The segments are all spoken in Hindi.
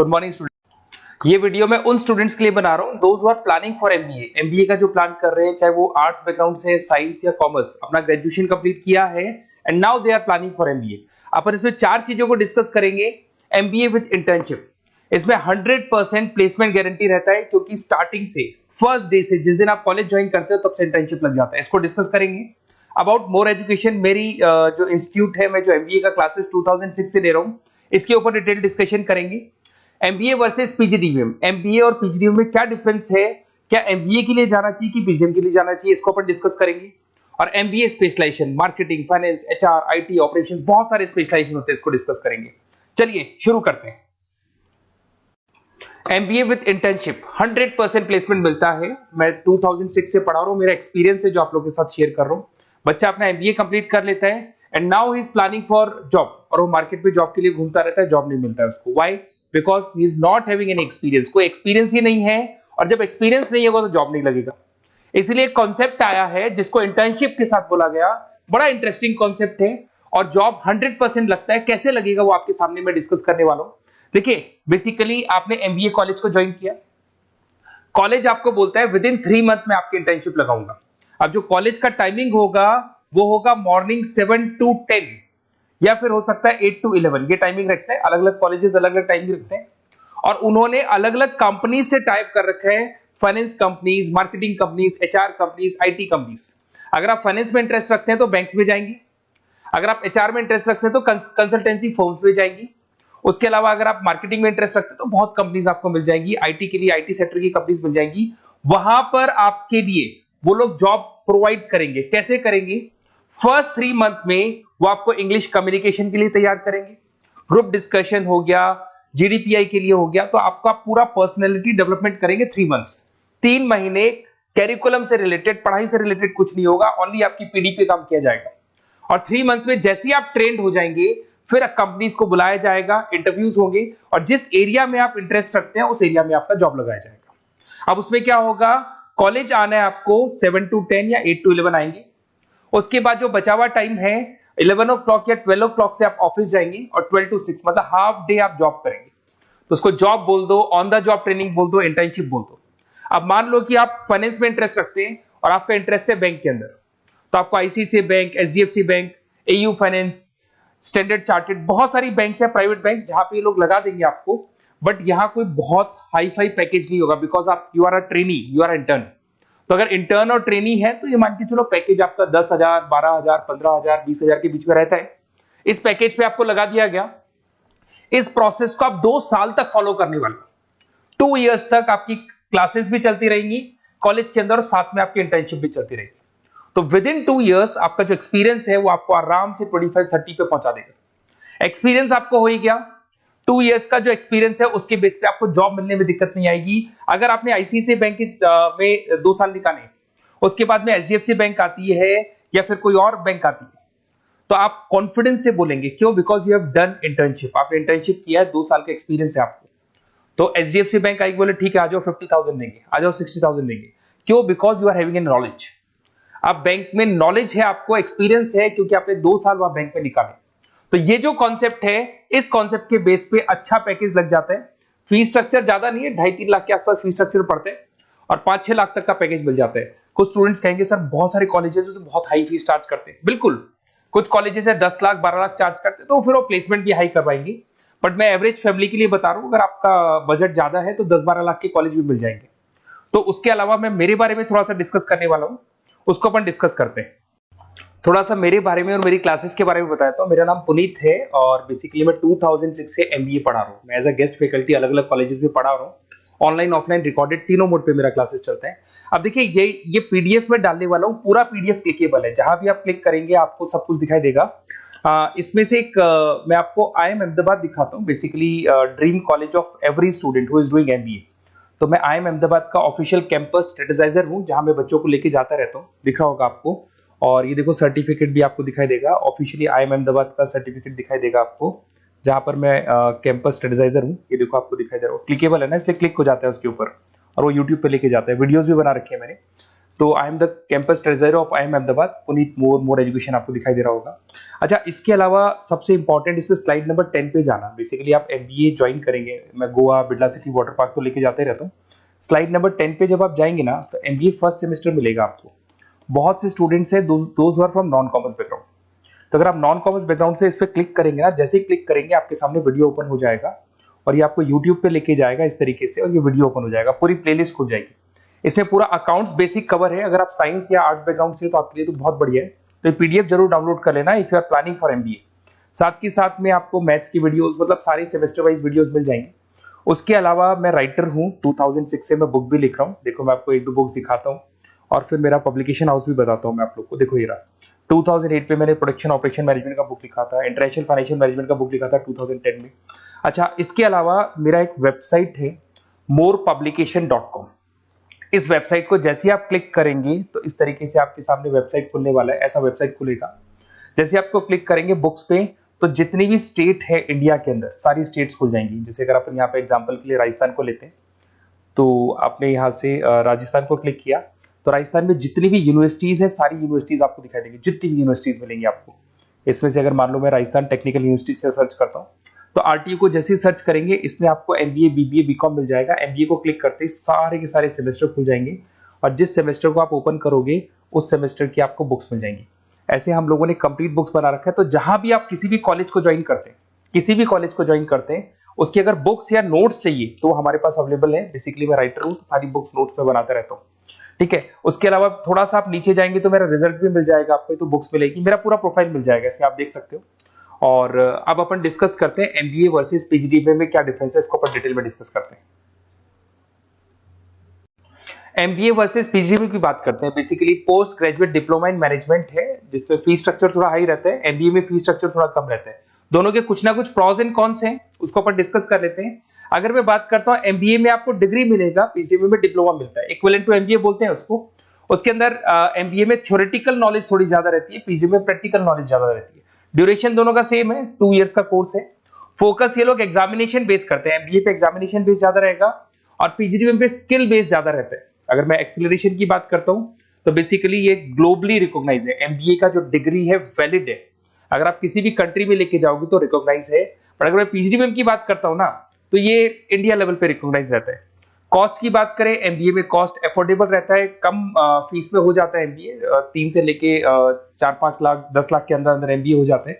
Good morning student. ये वीडियो मैं उन स्टूडेंट्स के लिए बना रहा हूँ those who are planning for MBA. MBA का जो प्लान कर रहे हैं, चाहे वो आर्ट्स बैकग्राउंड से, साइंस या कॉमर्स, अपना ग्रेजुएशन कंप्लीट किया है and now they are planning for MBA. अपन इसमें 4 चीजों को डिस्कस करेंगे। एमबीए विद इंटर्नशिप, इसमें 100% प्लेसमेंट गारंटी रहता है, क्योंकि स्टार्टिंग से फर्स्ट डे से जिस दिन आप कॉलेज ज्वाइन करते हो तब से इंटर्नशिप लग जाता है। इसको डिस्कस करेंगे। अबाउट मोर एजुकेशन, मेरी जो इंस्टीट्यूट है, मैं जो एमबीए का क्लासेस 2006 से ले रहा हूँ, इसके ऊपर डिटेल डिस्कशन करेंगे। एमबीए वर्सेस पीजीडीएम, एमबीए और पीजीडीएम में क्या डिफरेंस है, क्या एमबीए के लिए जाना चाहिए कि पीजीडीएम के लिए जाना चाहिए, इसको अपन डिस्कस करेंगे। और MBA specialisation, marketing, finance, HR, IT, operations, बहुत सारे स्पेशलाइजेशन होते हैं, इसको डिस्कस करेंगे। चलिए शुरू करते हैं। एमबीए विद इंटर्नशिप 100% प्लेसमेंट मिलता है। मैं 2006 से पढ़ा रहा हूं, मेरा एक्सपीरियंस है जो आप लोगों के साथ शेयर कर रहा हूं। बच्चा अपना एमबीए कंप्लीट कर लेता है and now he is planning for job, और वो मार्केट में जॉब के लिए घूमता रहता है, जॉब नहीं मिलता है उसको। Why? Because he is not having any experience. कोई एक्सपीरियंस ही नहीं है, और जब एक्सपीरियंस नहीं होगा तो जॉब नहीं लगेगा। इसलिए एक कॉन्सेप्ट आया है जिसको इंटर्नशिप के साथ बोला गया। बड़ा इंटरेस्टिंग कॉन्सेप्ट है, और जॉब 100% लगता है। कैसे लगेगा वो आपके सामने मैं डिस्कस करने वाला हूं। देखिए, बेसिकली आपने एमबीए कॉलेज को ज्वाइन किया, कॉलेज आपको बोलता है विद इन 3 मंथ में आपकी इंटर्नशिप लगाऊंगा। अब जो कॉलेज का टाइमिंग होगा वो होगा मॉर्निंग 7 to 10, या फिर हो सकता है 8 to 11। ये टाइमिंग रखते हैं, अलग अलग कॉलेजेस अलग अलग टाइमिंग रखते हैं। और उन्होंने अलग अलग कंपनी से टाइप कर रखा है, finance companies, marketing companies, HR companies, IT companies. अगर आप फाइनेंस में इंटरेस्ट रखते हैं तो बैंक्स में जाएंगे, अगर आप एचआर में इंटरेस्ट रखते हैं तो कंसल्टेंसी फर्म्स में जाएंगी। उसके अलावा अगर आप मार्केटिंग में इंटरेस्ट रखते हैं तो बहुत कंपनीज आपको मिल जाएंगी, आईटी के लिए आईटी सेक्टर की कंपनीज मिल जाएंगी। वहां पर आपके लिए वो लोग जॉब प्रोवाइड करेंगे। कैसे करेंगे? फर्स्ट 3 मंथ में वो आपको इंग्लिश कम्युनिकेशन के लिए तैयार करेंगे, ग्रुप डिस्कशन हो गया, जीडीपीआई के लिए हो गया, तो आपका पूरा पर्सनैलिटी डेवलपमेंट करेंगे 3 मंथ्स। 3 महीने कैरिकुलम से रिलेटेड, पढ़ाई से रिलेटेड कुछ नहीं होगा, ओनली आपकी पीडी पे काम किया जाएगा। और 3 मंथ्स में जैसे ही आप ट्रेंड हो जाएंगे, फिर कंपनीज को बुलाया जाएगा, इंटरव्यूज होंगे, और जिस एरिया में आप इंटरेस्ट रखते हैं उस एरिया में आपका जॉब लगाया जाएगा। अब उसमें क्या होगा, कॉलेज आना है आपको 7 to 10 या 8 to 11 आएंगे। उसके बाद जो बचा हुआ टाइम है 11 o'clock या 12 o'clock से आप ऑफिस जाएंगे, और 12 to 6 मतलब हाफ डे आप जॉब करेंगे। तो उसको जॉब बोल दो, ऑन द जॉब ट्रेनिंग बोल दो, इंटर्नशिप बोल दो। अब मान लो कि आप फाइनेंस में इंटरेस्ट रखते हैं और आपका इंटरेस्ट है बैंक के अंदर, तो आपको ICICI bank, HDFC bank, AU finance, standard chartered, बहुत सारी बैंक्स है, प्राइवेट बैंक्स, जहां पे ये लोग लगा देंगे आपको। बट यहां कोई बहुत हाई फाई पैकेज नहीं होगा, बिकॉज आप you are a trainee, you are intern. तो अगर इंटर्न और ट्रेनी है तो ये मान के चलो पैकेज आपका 10,000, 12,000, 15,000, 20,000 के बीच में रहता है। इस पैकेज पे आपको लगा दिया गया। इस प्रोसेस को आप 2 साल तक फॉलो करने वाले। 2 इयर्स तक आपकी क्लासेस भी चलती रहेंगी कॉलेज के अंदर, और साथ में आपकी इंटर्नशिप भी चलती रहेगी। तो विद इन 2 इयर्स आपका जो एक्सपीरियंस है वो आपको आराम से 25-30 पे पहुंचा देगा। एक्सपीरियंस आपको हो ही गया। 2 इयर्स का जो एक्सपीरियंस है उसके बेस पे आपको जॉब मिलने में दिक्कत नहीं आएगी। अगर आपने आईसीआईसीआई बैंक में 2 साल निकाले, उसके बाद में एचडीएफसी बैंक आती है या फिर कोई और बैंक आती है, तो आप कॉन्फिडेंस से बोलेंगे। क्यों? Because you have done internship, आपने इंटर्नशिप किया है, 2 साल का एक्सपीरियंस है आपको। तो एचडीएफसी बैंक आएगी, बोले ठीक है आ जाओ 50,000 देंगे, आ जाओ 60,000 देंगे। क्यों? Because you are having an knowledge. आप बैंक में नॉलेज है, आपको एक्सपीरियंस है, क्योंकि आपने 2 साल वहां बैंक में निकाले। तो ये जो कॉन्सेप्ट है, इस कॉन्सेप्ट के बेस पे अच्छा पैकेज लग जाता है। फीस स्ट्रक्चर ज्यादा नहीं है, 2.5-3 लाख के आसपास फीस स्ट्रक्चर पड़ते हैं, और 5-6 लाख तक का पैकेज मिल जाता है। कुछ स्टूडेंट्स कहेंगे सर बहुत सारे कॉलेजेस तो बहुत हाई फीस चार्ज करते हैं। बिल्कुल, कुछ कॉलेजेस है 10 लाख 12 लाख चार्ज करते हैं, तो फिर वो प्लेसमेंट भी हाई करवाएंगे। बट मैं एवरेज फैमिली के लिए बता रहा हूं, अगर आपका बजट ज्यादा है तो 10-12 लाख के कॉलेज भी मिल जाएंगे। तो उसके अलावा मैं मेरे बारे में थोड़ा सा डिस्कस करने वाला हूं, उसको अपन डिस्कस करते हैं। थोड़ा सा मेरे बारे में और मेरी क्लासेस के बारे में बताता हूं। मेरा नाम पुनीत है, और बेसिकली मैं 2006 से एमबीए पढ़ा रहा हूं। मैं एज अ गेस्ट फैकल्टी अलग अलग कॉलेजेस में पढ़ा रहा हूं, ऑनलाइन ऑफलाइन रिकॉर्डेड, तीनों मोड पे मेरा क्लासेस चलता है। अब देखिए, ये पीडीएफ में डालने वाला हूं, पूरा पीडीएफ क्लिकेबल है, जहां भी आप क्लिक करेंगे आपको सब कुछ दिखाई देगा। इसमें से एक मैं आपको IIM अहमदाबाद दिखाता हूं, basically dream college of every student who is doing MBA. तो मैं IIM अहमदाबाद का ऑफिशियल कैंपस स्ट्रेटेजाइजर हूं, जहां मैं बच्चों को लेके जाता रहता हूं, दिख रहा होगा आपको। और ये देखो सर्टिफिकेट भी आपको दिखाई देगा, ऑफिशियली IIM अहमदाबाद का सर्टिफिकेट दिखाई देगा आपको, जहां पर मैं कैंपस स्ट्रेटेजाइजर हूं। ये देखो आपको दिखाई दे रहा है, क्लिकेबल है ना, इसलिए क्लिक हो जाता है उसके ऊपर, और वो यूट्यूब पे लेके जाता है। वीडियोस भी बना रखे हैं मैंने। तो I am the campus treasurer of IIM Ahmedabad, Puneet more education आपको दिखाई दे रहा होगा। अच्छा, इसके अलावा सबसे इंपॉर्टेंट इस पे स्लाइड नंबर 10 पे जाना। बेसिकली आप MBA ज्वाइन करेंगे, मैं Goa, Birla city, water park तो लेके जाते रहता हूँ। स्लाइड नंबर 10 पे जब आप जाएंगे ना, तो MBA फर्स्ट सेमेस्टर मिलेगा आपको। बहुत से स्टूडेंट्स हैं those are from non commerce background. तो अगर आप नॉन कॉमर्स बैकग्राउंड से इस पे क्लिक करेंगे ना, जैसे ही क्लिक करेंगे आपके सामने वीडियो ओपन हो जाएगा और ये आपको YouTube पे लेके जाएगा इस तरीके से, और ये वीडियो ओपन हो जाएगा, पूरी प्लेलिस्ट खुल जाएगी। इसमें पूरा अकाउंट्स बेसिक कवर है। अगर आप साइंस या आर्ट्स बैकग्राउंड से तो आपके लिए तो बहुत बढ़िया है। तो ये PDF जरूर डाउनलोड कर लेना if you are planning for MBA। साथ के साथ में आपको मैथ्स की वीडियोस, मतलब सारे सेमेस्टर वाइज वीडियोस मिल जाएंगे। उसके अलावा मैं राइटर हूँ, 2006 से मैं बुक भी लिख रहा हूँ। देखो मैं आपको एक दो बुक्स दिखाता हूँ और फिर मेरा पब्लिकेशन हाउस भी बताता हूँ मैं आप लोग को। देखो ये रहा, 2008 में मैंने प्रोडक्शन ऑपरेशन मैनेजमेंट का बुक लिखा था, इंटरनेशनल फाइनेंशियल मैनेजमेंट का बुक लिखा था 2010 में। अच्छा, इसके अलावा मेरा एक वेबसाइट है morepublication.com। इस वेबसाइट को जैसे ही आप क्लिक करेंगे तो इस तरीके से आपके सामने वेबसाइट खुलने वाला है। ऐसा वेबसाइट खुलेगा। जैसे आप इसको क्लिक करेंगे बुक्स पे, तो जितनी भी स्टेट है इंडिया के अंदर सारी स्टेट्स खुल जाएंगी। जैसे अगर अपन यहाँ पे एग्जांपल के लिए राजस्थान को लेते हैं, तो आपने यहाँ से राजस्थान को क्लिक किया तो राजस्थान में जितनी भी यूनिवर्सिटीज है सारी यूनिवर्सिटीज आपको दिखाई देंगी, जितनी भी यूनिवर्सिटीज मिलेंगी आपको। इसमें से अगर मान लो मैं राजस्थान टेक्निकल यूनिवर्सिटी से सर्च करता हूँ, तो RTU को जैसे ही सर्च करेंगे इसमें आपको MBA, BBA, BCom मिल जाएगा। MBA को क्लिक करते ही सारे के सारे सेमेस्टर खुल जाएंगे और जिस सेमेस्टर को आप ओपन करोगे उस सेमेस्टर की आपको बुक्स मिल जाएंगी। ऐसे हम लोगों ने कंप्लीट बुक्स बना रखा है। तो जहां भी आप किसी भी कॉलेज को ज्वाइन करते हैं, किसी भी कॉलेज को ज्वाइन करते हैं, उसकी अगर बुक्स या नोट्स चाहिए तो हमारे पास अवेलेबल है। बेसिकली मैं राइटर हूँ तो सारी बुक्स नोट्स में बनाता रहता हूँ, ठीक है। उसके अलावा थोड़ा सा आप नीचे जाएंगे तो मेरा रिजल्ट भी मिल जाएगा आपको, तो बुक्स मिलेगी, मेरा पूरा प्रोफाइल मिल जाएगा, इसमें आप देख सकते हो। और अब अपन डिस्कस करते हैं MBA वर्सेस PGDBA में क्या डिफरेंस है, इसको अपन डिटेल में डिस्कस करते हैं। MBA वर्सेस PGDBA की बात करते हैं। Basically post graduate diploma in management है, जिसमें फी स्ट्रक्चर थोड़ा हाई रहता है। MBA में फी स्ट्रक्चर थोड़ा कम रहता है। दोनों के कुछ ना कुछ प्रॉज एंड कॉन्स हैं, उसको अपन डिस्कस कर लेते हैं। अगर मैं बात करता हूं MBA में आपको डिग्री मिलेगा, PGDBA में डिप्लोमा मिलता है, इक्विवेलेंट टू MBA बोलते हैं उसको। उसके अंदर MBA में थ्योरेटिकल नॉलेज थोड़ी ज्यादा रहती है, PGDBA में प्रैक्टिकल नॉलेज ज्यादा रहती है। ड्यूरेशन दोनों का सेम है, 2 इयर्स का कोर्स है। फोकस ये लोग एग्जामिनेशन बेस करते हैं, MBA पे एग्जामिनेशन बेस ज्यादा रहेगा और PGDBA पे स्किल बेस ज्यादा रहता है। अगर मैं एक्सीलरेशन की बात करता हूं तो बेसिकली ये ग्लोबली रिकॉग्नाइज है। MBA का जो डिग्री है वैलिड है, अगर आप किसी भी कंट्री में लेके जाओगे तो रिकॉग्नाइज है। पर अगर मैं PGDBA की बात करता हूं ना, तो ये इंडिया लेवल पे रिकॉग्नाइज रहता है। कॉस्ट की बात करें, MBA में कॉस्ट अफोर्डेबल रहता है, कम फीस में हो जाता है MBA, 3 से लेके 4-5 लाख 10 लाख के अंदर अंदर MBA हो जाते हैं।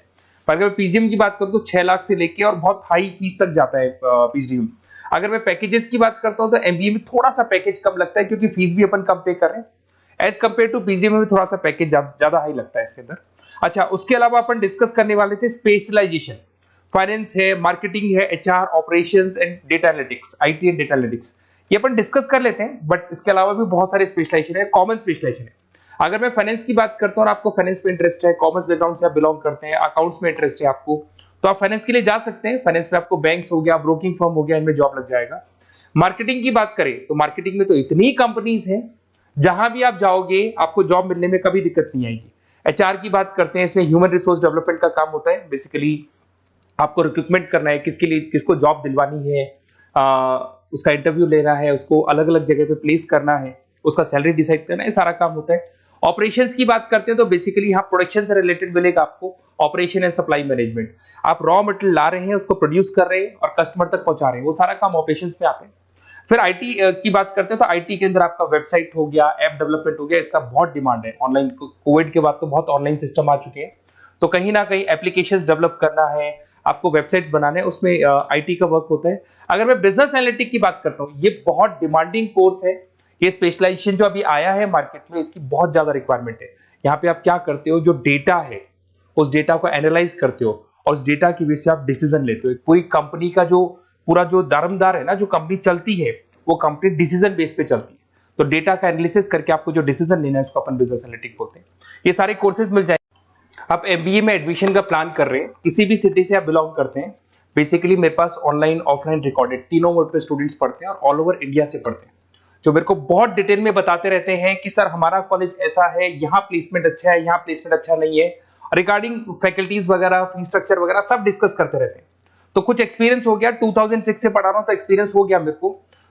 पर अगर PGDBA की बात करूं तो 6 लाख से लेके और बहुत हाई फीस तक जाता है PGDBA। अगर मैं पैकेजेस की बात करता हूं तो MBA में थोड़ा सा पैकेज कम लगता है, क्योंकि फीस भी अपन कम पे कर रहे हैं। एज कंपेयर टू PGDBA में थोड़ा सा पैकेज ज्यादा हाई लगता है इसके अंदर। अच्छा, उसके अलावा अपन डिस्कस करने वाले थे स्पेशलाइजेशन। फाइनेंस है, मार्केटिंग है, HR, operations and data analytics, IT and data analytics, ये अपन डिस्कस कर लेते हैं। बट इसके अलावा भी बहुत सारे स्पेशलाइजेशन है, कॉमन स्पेशलाइजेशन है। अगर मैं फाइनेंस की बात करता हूं और आपको फाइनेंस में इंटरेस्ट है, कॉमर्स बैकग्राउंड से आप बिलोंग करते हैं, अकाउंट्स में इंटरेस्ट है आपको, तो आप फाइनेंस के लिए जा सकते हैं। फाइनेंस में आपको बैंक्स हो गया, ब्रोकिंग फर्म हो गया, इनमें जॉब लग जाएगा। मार्केटिंग की बात करें तो मार्केटिंग में तो इतनी कंपनीज हैं, जहां भी आप जाओगे आपको जॉब मिलने में कभी दिक्कत नहीं आएगी। HR की बात करते हैं, इसमें ह्यूमन रिसोर्स डेवलपमेंट का काम होता है। बेसिकली आपको रिक्रूटमेंट करना है, किसके लिए किसको जॉब दिलवानी है, उसका इंटरव्यू लेना है, उसको अलग अलग जगह पे प्लेस करना है, उसका सैलरी डिसाइड करना है, सारा काम होता है। ऑपरेशंस की बात करते हैं तो बेसिकली यहाँ प्रोडक्शन से रिलेटेड मिलेगा आपको, ऑपरेशन एंड सप्लाई मैनेजमेंट। आप रॉ मटेरियल ला रहे हैं, उसको प्रोड्यूस कर रहे हैं और कस्टमर तक पहुंचा रहे हैं, वो सारा काम ऑपरेशंस में आते हैं। फिर IT की बात करते हैं तो IT के अंदर आपका वेबसाइट हो गया, ऐप डेवलपमेंट हो गया, इसका बहुत डिमांड है। ऑनलाइन कोविड के बाद तो बहुत ऑनलाइन सिस्टम आ चुके हैं, तो कहीं ना कहीं एप्लीकेशंस डेवलप करना है, आपको वेबसाइट्स बनाने हैं, उसमें IT का वर्क होता है। अगर मैं बिजनेस एनालिटिक की बात करता हूँ, ये बहुत डिमांडिंग कोर्स है। ये स्पेशलाइजेशन जो अभी आया है मार्केट में, इसकी बहुत ज्यादा रिक्वायरमेंट है। यहाँ पे आप क्या करते हो, जो डेटा है उस डेटा को एनालाइज करते हो और उस डेटा की बेस से आप डिसीजन लेते हो। पूरी कंपनी का जो पूरा जो दारमदार है ना, जो कंपनी चलती है वो कंपनी डिसीजन बेस पे चलती है। तो डेटा का एनालिसिस करके आपको जो डिसीजन लेना है उसको अपन बिजनेस एनालिटिक बोलते हैं। ये सारे कोर्सेज मिल जाएंगे। आप MBA में एडमिशन का प्लान कर रहे हैं, किसी भी सिटी से आप बिलोंग करते हैं, बेसिकली मेरे पास ऑनलाइन ऑफलाइन रिकॉर्डेड तीनों मोड पे स्टूडेंट्स पढ़ते हैं और ऑल ओवर इंडिया से पढ़ते हैं, जो मेरे को बहुत डिटेल में बताते रहते हैं कि सर हमारा कॉलेज ऐसा है, यहाँ प्लेसमेंट अच्छा है, यहाँ प्लेसमेंट अच्छा नहीं है, रिगार्डिंग फैकल्टीज वगैरह, फी स्ट्रक्चर वगैरह सब डिस्कस करते रहते हैं। तो कुछ एक्सपीरियंस हो गया, 2006 से पढ़ा रहा हूं तो एक्सपीरियंस हो गया मेरे को।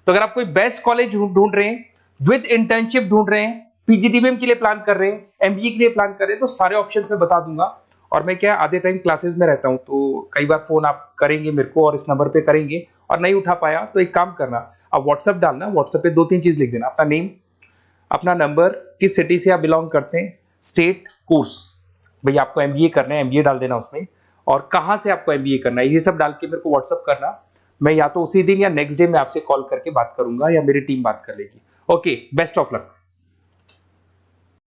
तो अगर आप कोई बेस्ट कॉलेज ढूंढ रहे हैं, विद इंटर्नशिप ढूंढ रहे हैं, पीजीटीबीएम के लिए प्लान कर रहे हैं, एमबीए के लिए प्लान कर रहे हैं, तो सारे ऑप्शंस मैं बता दूंगा। और मैं क्या आधे टाइम क्लासेस में रहता हूं, तो कई बार फोन आप करेंगे मेरे को और इस नंबर पे करेंगे और नहीं उठा पाया तो एक काम करना, आप व्हाट्सएप डालना, व्हाट्सएप पे 2-3 चीज लिख देना, अपना नेम, अपना नंबर, किस सिटी से आप बिलोंग करते हैं, स्टेट, कोर्स, भाई आपको एमबीए करना है एमबीए डाल देना उसमें, और कहां से आपको एमबीए करना है, ये सब डाल के मेरे को व्हाट्सएप करना। मैं या तो उसी दिन या नेक्स्ट डे में आपसे कॉल करके बात करूंगा या मेरी टीम बात कर लेगी। Okay, best of luck.